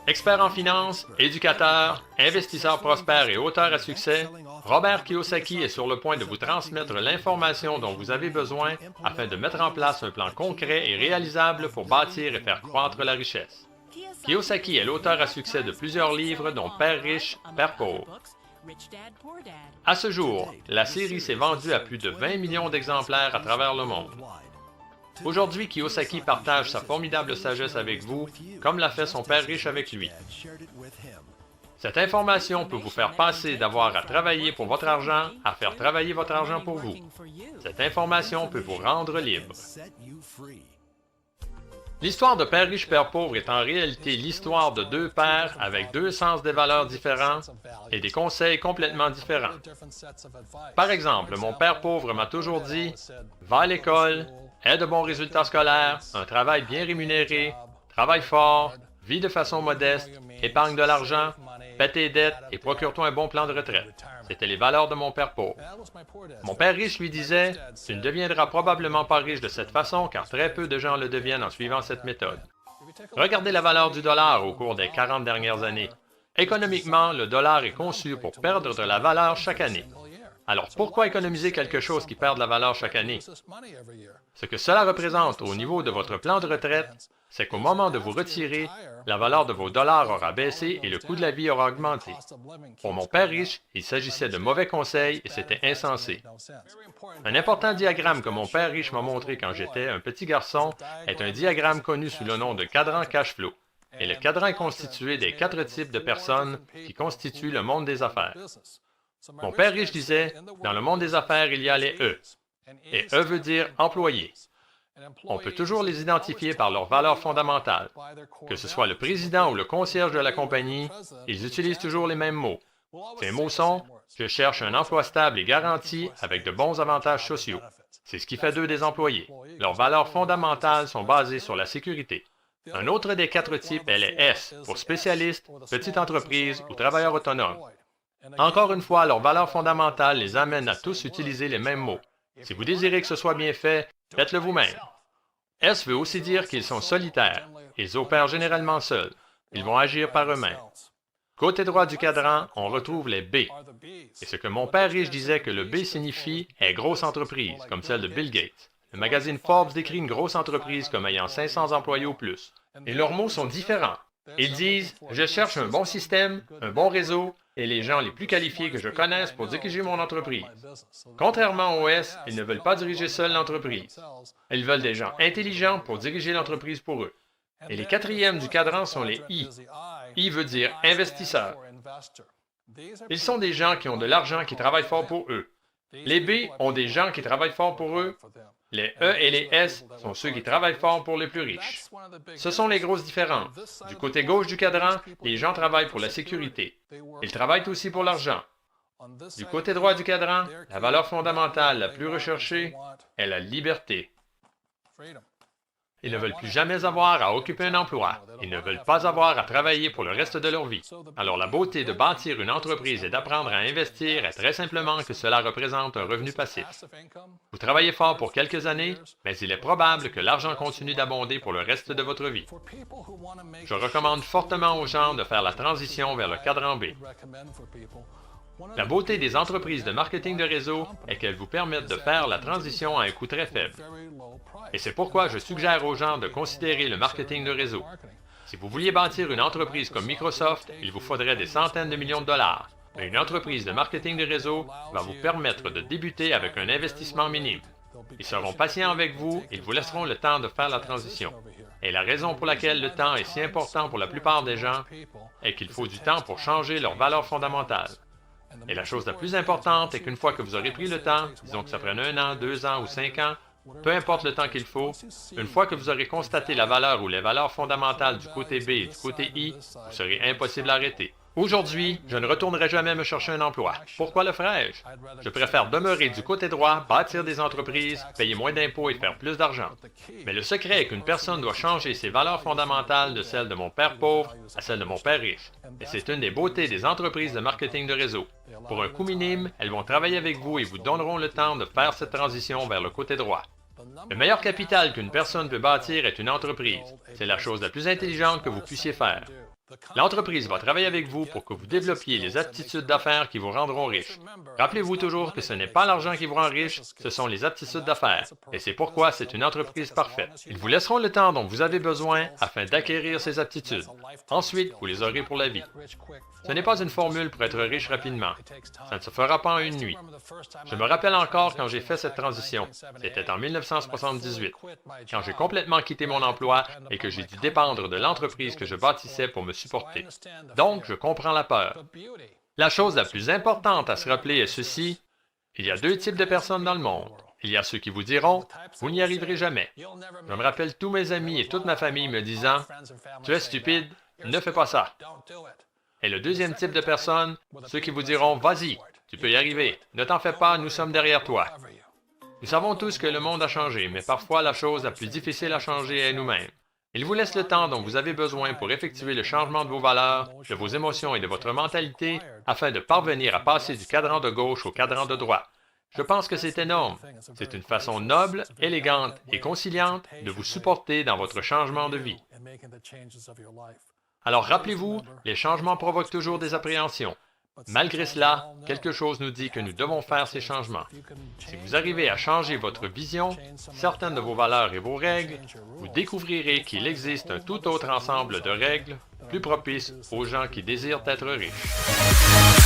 Expert en finance, éducateur, investisseur prospère et auteur à succès, Robert Kiyosaki est sur le point de vous transmettre l'information dont vous avez besoin afin de mettre en place un plan concret et réalisable pour bâtir et faire croître la richesse. Kiyosaki est l'auteur à succès de plusieurs livres dont Père riche, Père pauvre. À ce jour, la série s'est vendue à plus de 20 millions d'exemplaires à travers le monde. Aujourd'hui, Kiyosaki partage sa formidable sagesse avec vous, comme l'a fait son père riche avec lui. Cette information peut vous faire passer d'avoir à travailler pour votre argent à faire travailler votre argent pour vous. Cette information peut vous rendre libre. L'histoire de Père riche, Père pauvre est en réalité l'histoire de deux pères avec deux sens des valeurs différents et des conseils complètement différents. Par exemple, mon père pauvre m'a toujours dit « Va à l'école, aie de bons résultats scolaires, un travail bien rémunéré, travaille fort, vis de façon modeste, épargne de l'argent, paie tes dettes et procure-toi un bon plan de retraite. » C'était les valeurs de mon père pauvre. Mon père riche lui disait « Tu ne deviendras probablement pas riche de cette façon car très peu de gens le deviennent en suivant cette méthode. » Regardez la valeur du dollar au cours des 40 dernières années. Économiquement, le dollar est conçu pour perdre de la valeur chaque année. Alors pourquoi économiser quelque chose qui perd de la valeur chaque année? Ce que cela représente au niveau de votre plan de retraite, c'est qu'au moment de vous retirer, la valeur de vos dollars aura baissé et le coût de la vie aura augmenté. Pour mon père riche, il s'agissait de mauvais conseils et c'était insensé. Un important diagramme que mon père riche m'a montré quand j'étais un petit garçon est un diagramme connu sous le nom de cadran cash flow. Et le cadran est constitué des 4 types de personnes qui constituent le monde des affaires. Mon père riche disait, dans le monde des affaires, il y a les E. Et E veut dire employé. On peut toujours les identifier par leurs valeurs fondamentales. Que ce soit le président ou le concierge de la compagnie, ils utilisent toujours les mêmes mots. Ces mots sont « Je cherche un emploi stable et garanti avec de bons avantages sociaux ». C'est ce qui fait d'eux des employés. Leurs valeurs fondamentales sont basées sur la sécurité. Un autre des 4 types est les S, pour spécialistes, petite entreprise ou travailleurs autonomes. Encore une fois, leurs valeurs fondamentales les amènent à tous utiliser les mêmes mots. Si vous désirez que ce soit bien fait, faites-le vous-même. S veut aussi dire qu'ils sont solitaires. Ils opèrent généralement seuls. Ils vont agir par eux-mêmes. Côté droit du cadran, on retrouve les B. Et ce que mon père riche disait que le B signifie est grosse entreprise, comme celle de Bill Gates. Le magazine Forbes décrit une grosse entreprise comme ayant 500 employés ou plus. Et leurs mots sont différents. Ils disent « Je cherche un bon système, un bon réseau et les gens les plus qualifiés que je connaisse pour diriger mon entreprise. » Contrairement aux S, ils ne veulent pas diriger seuls l'entreprise. Ils veulent des gens intelligents pour diriger l'entreprise pour eux. Et les 4e du cadran sont les I. I veut dire investisseur. Ils sont des gens qui ont de l'argent qui travaillent fort pour eux. Les B ont des gens qui travaillent fort pour eux. Les E et les S sont ceux qui travaillent fort pour les plus riches. Ce sont les grosses différences. Du côté gauche du cadran, les gens travaillent pour la sécurité. Ils travaillent aussi pour l'argent. Du côté droit du cadran, la valeur fondamentale la plus recherchée est la liberté. Ils ne veulent plus jamais avoir à occuper un emploi. Ils ne veulent pas avoir à travailler pour le reste de leur vie. Alors la beauté de bâtir une entreprise et d'apprendre à investir est très simplement que cela représente un revenu passif. Vous travaillez fort pour quelques années, mais il est probable que l'argent continue d'abonder pour le reste de votre vie. Je recommande fortement aux gens de faire la transition vers le cadran B. La beauté des entreprises de marketing de réseau est qu'elles vous permettent de faire la transition à un coût très faible. Et c'est pourquoi je suggère aux gens de considérer le marketing de réseau. Si vous vouliez bâtir une entreprise comme Microsoft, il vous faudrait des centaines de millions de dollars. Mais une entreprise de marketing de réseau va vous permettre de débuter avec un investissement minime. Ils seront patients avec vous et ils vous laisseront le temps de faire la transition. Et la raison pour laquelle le temps est si important pour la plupart des gens est qu'il faut du temps pour changer leurs valeurs fondamentales. Et la chose la plus importante est qu'une fois que vous aurez pris le temps, disons que ça prenne 1 an, 2 ans ou 5 ans, peu importe le temps qu'il faut, une fois que vous aurez constaté la valeur ou les valeurs fondamentales du côté B et du côté I, vous serez impossible à arrêter. Aujourd'hui, je ne retournerai jamais me chercher un emploi. Pourquoi le ferais-je? Je préfère demeurer du côté droit, bâtir des entreprises, payer moins d'impôts et faire plus d'argent. Mais le secret est qu'une personne doit changer ses valeurs fondamentales de celles de mon père pauvre à celles de mon père riche. Et c'est une des beautés des entreprises de marketing de réseau. Pour un coût minime, elles vont travailler avec vous et vous donneront le temps de faire cette transition vers le côté droit. Le meilleur capital qu'une personne peut bâtir est une entreprise. C'est la chose la plus intelligente que vous puissiez faire. L'entreprise va travailler avec vous pour que vous développiez les aptitudes d'affaires qui vous rendront riche. Rappelez-vous toujours que ce n'est pas l'argent qui vous rend riche, ce sont les aptitudes d'affaires. Et c'est pourquoi c'est une entreprise parfaite. Ils vous laisseront le temps dont vous avez besoin afin d'acquérir ces aptitudes. Ensuite, vous les aurez pour la vie. Ce n'est pas une formule pour être riche rapidement. Ça ne se fera pas en une nuit. Je me rappelle encore quand j'ai fait cette transition. C'était en 1978, quand j'ai complètement quitté mon emploi et que j'ai dû dépendre de l'entreprise que je bâtissais pour me supporter. Donc, je comprends la peur. La chose la plus importante à se rappeler est ceci: il y a deux types de personnes dans le monde. Il y a ceux qui vous diront « Vous n'y arriverez jamais ». Je me rappelle tous mes amis et toute ma famille me disant « Tu es stupide, ne fais pas ça ». Et le deuxième type de personnes, ceux qui vous diront « Vas-y, tu peux y arriver, ne t'en fais pas, nous sommes derrière toi ». Nous savons tous que le monde a changé, mais parfois la chose la plus difficile à changer est nous-mêmes. Il vous laisse le temps dont vous avez besoin pour effectuer le changement de vos valeurs, de vos émotions et de votre mentalité afin de parvenir à passer du cadran de gauche au cadran de droite. Je pense que c'est énorme. C'est une façon noble, élégante et conciliante de vous supporter dans votre changement de vie. Alors rappelez-vous, les changements provoquent toujours des appréhensions. Malgré cela, quelque chose nous dit que nous devons faire ces changements. Si vous arrivez à changer votre vision, certaines de vos valeurs et vos règles, vous découvrirez qu'il existe un tout autre ensemble de règles plus propices aux gens qui désirent être riches.